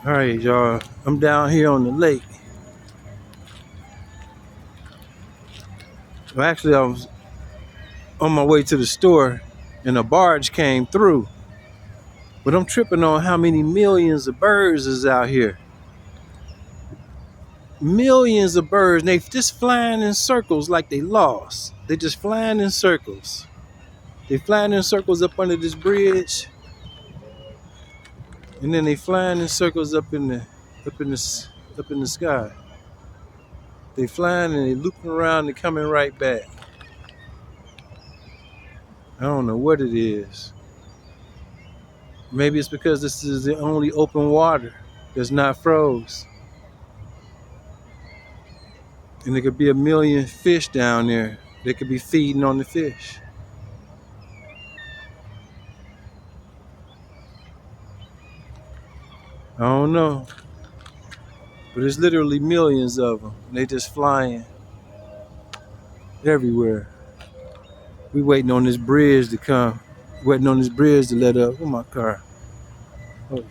All right, y'all. I'm down here on the lake. Well, actually, I was on my way to the store, and a barge came through. But I'm tripping on how many millions of birds is out here. Millions of birds. And they just flying in circles like they lost. They just flying in circles. They flying in circles up under this bridge, and then they flying in circles up in the sky. They flying and they looping around and coming right back. I don't know what it is. Maybe it's because this is the only open water that's not froze. And there could be a million fish down there. They could be feeding on the fish. I don't know. But there's literally millions of them. They just flying everywhere. We waiting on this bridge to come. Waiting on this bridge to let up. Oh, my car. Oh.